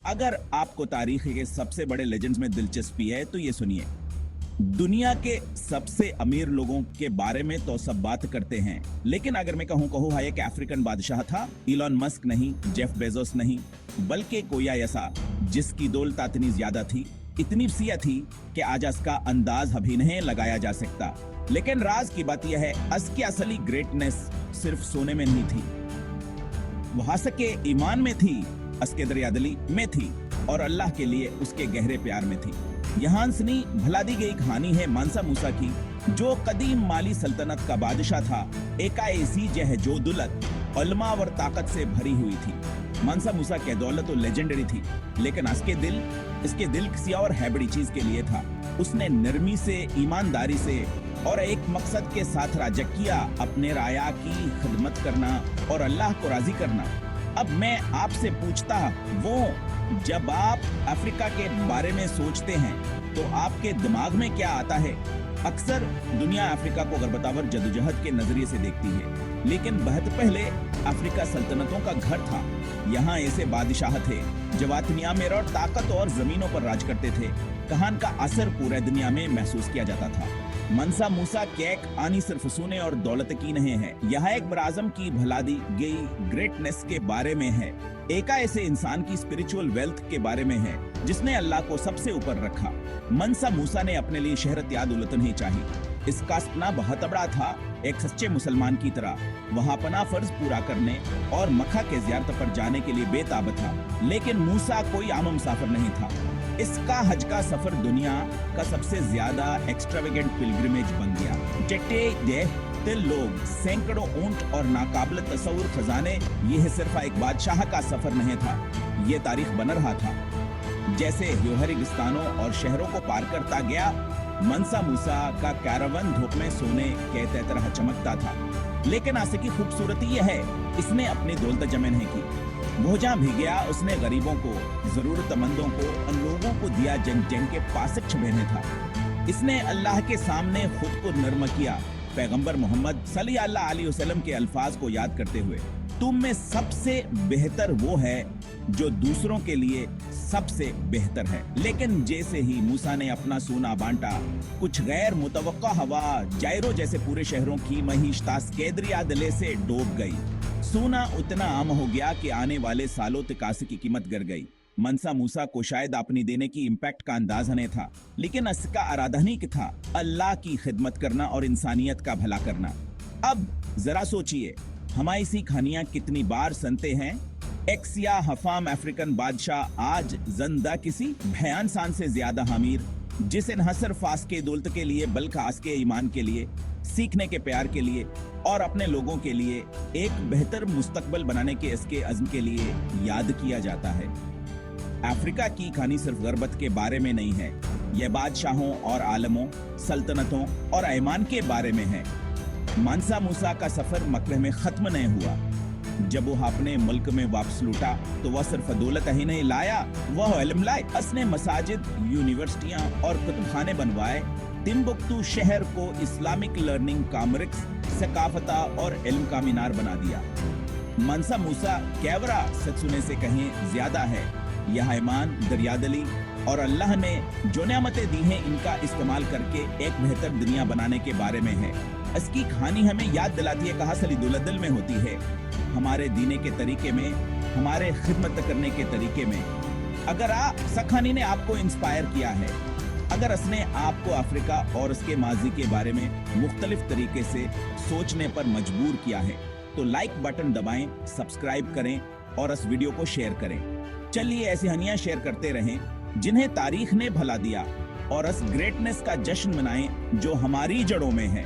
अगर आपको तारीख के सबसे बड़े लेजेंड्स में दिलचस्पी है तो ये सुनिए। दुनिया के सबसे अमीर लोगों के बारे में तो सब बात करते हैं, लेकिन अगर मैं कहूँ हाँ एक अफ्रीकन बादशाह था। इलॉन मस्क नहीं, जेफ बेजोस नहीं, बल्कि कोई ऐसा जिसकी दौलत इतनी ज्यादा थी, इतनी सी थी कि आज इसका अंदाज अभी नहीं लगाया जा सकता। लेकिन राज की बात यह है, इसकी असली ग्रेटनेस सिर्फ सोने में नहीं थी, वहां के ईमान में थी, उसके दरियादिली में थी और अल्लाह के लिए उसके गहरे प्यार में थी। यहाँ सुनी भला दी गई कहानी है मानसा मूसा की, जो कदीम माली सल्तनत का बादशाह था। एक ऐसी जो दौलत उल्मा और ताकत से भरी हुई थी। मानसा मूसा की दौलत तो लेजेंडरी थी, लेकिन इसके दिल किसी और है बड़ी चीज के लिए था। उसने नरमी से, ईमानदारी से और एक मकसद के साथ राज्य किया, अपने राया की खिदमत करना और अल्लाह को राजी करना। अब मैं आपसे पूछता, वो जब आप अफ्रीका के बारे में सोचते हैं तो आपके दिमाग में क्या आता है? अक्सर दुनिया अफ्रीका को गर्बतावर जदोजहद के नजरिए से देखती है, लेकिन बहुत पहले अफ्रीका सल्तनतों का घर था। यहाँ ऐसे बादशाह थे जो दुनिया में और ताकत और जमीनों पर राज करते थे। कहान का असर पूरे दुनिया में महसूस किया जाता था। मनसा मूसा कैक आनी सिर्फ सोने और दौलत की नहीं है, यह एक बराज़म की भला दी गई ग्रेटनेस के बारे में है। एक ऐसे इंसान की स्पिरिचुअल वेल्थ के बारे में है जिसने अल्लाह को सबसे ऊपर रखा। मनसा मूसा ने अपने लिए शहरत या दौलत नहीं चाहिए, इसका सपना बहुत बड़ा था। एक सच्चे मुसलमान की तरह वहाँ अपना फर्ज पूरा करने और मक्का के ज़ियारत पर जाने के लिए बेताब था। लेकिन मूसा कोई आम मुसाफिर नहीं था। इसका हज का सफर दुनिया का सबसे ज्यादा एक्स्ट्रावेगेंट पिलग्रिमेज बन गया। जट्टे देखते लोग, सैकड़ों ऊंट और नाकाबिल तस्वुर खजाने, यह सिर्फ एक बादशाह का सफर नहीं था, ये तारीख बन रहा था। जैसे रेगिस्तानों और शहरों को पार करता गया, मनसा मूसा का कैरावन धूप में सोने के तरह चमकता था। लेकिन आसे की खूबसूरती यह है, इसने अपनी दौलत जमा नहीं की। वो जहाँ भी गया, उसने गरीबों को, जरूरतमंदों को, उन लोगों को दिया जंग के पास छुपेने था। इसने अल्लाह के सामने खुद को नर्म किया, पैगंबर मोहम्मद सल्लल्लाहु अलैहि वसल्लम के अल्फाज को याद करते हुए, तुम में सबसे बेहतर वो है जो दूसरों के लिए सबसे बेहतर है। लेकिन जैसे ही मूसा ने अपना सोना बांटा, कुछ गैर मुतवक्का हवा जायरो जैसे पूरे शहरों की महीश कैदरिया दिले से डूब गई। सोना उतना आम हो गया कि आने वाले सालों तक की कीमत गिर गई। मनसा मूसा को शायद अपनी देने की इम्पैक्ट का अंदाजा नहीं था, लेकिन इसका इरादा नहीं था अल्लाह की खिदमत करना और इंसानियत का भला करना। अब जरा सोचिए, हम ऐसी कहानियां कितनी बार सुनते हैं। एक्सिया हफाम अफ्रीकन बादशाह आज जिंदा किसी भयान शान से ज्यादा अमीर, जिसे न सिर्फ फास के दौलत के लिए बल्कि आस के ईमान के लिए, सीखने के प्यार के लिए और अपने लोगों के लिए एक बेहतर मुस्तकबल बनाने के इसके अज़्म के लिए याद किया जाता है। अफ्रीका की कहानी सिर्फ गरबत के बारे में नहीं है, यह बादशाहों और आलमों, सल्तनतों और ईमान के बारे में है। मनसा मूसा का सफर मक्के में खत्म नहीं हुआ। जब वो अपने मुल्क में वापस लौटा तो वह सिर्फ दौलत ही नहीं लाया, वह इल्म लाए। उसने मसाजिद, यूनिवर्सिटियां और कुतुबखाने बनवाए। टिम्बुक्तू शहर को इस्लामिक लर्निंग का मरकज़, सकाफता और इल्म का मीनार बना दिया। मनसा मूसा कैवरा सच सुने से कहीं ज्यादा है। यह ईमान, दरियादिली और अल्लाह ने जो नेमतें दी हैं, इनका इस्तेमाल करके एक बेहतर दुनिया बनाने के बारे में है। इसकी कहानी हमें याद दिलाती है कहाँ असली दौलत दिल में होती है, हमारे दीने के तरीके में, हमारे खिदमत करने के तरीके में। अगर सखानी ने आपको इंस्पायर किया है, अगर इसने आपको अफ्रीका और उसके माजी के बारे में मुख्तलिफ तरीके से सोचने पर मजबूर किया है, तो लाइक बटन दबाएं, सब्सक्राइब करें और इस वीडियो को शेयर करें। चलिए ऐसी कहानियां शेयर करते रहें जिन्हें तारीख ने भला दिया, और इस ग्रेटनेस का जश्न मनाएं जो हमारी जड़ों में है।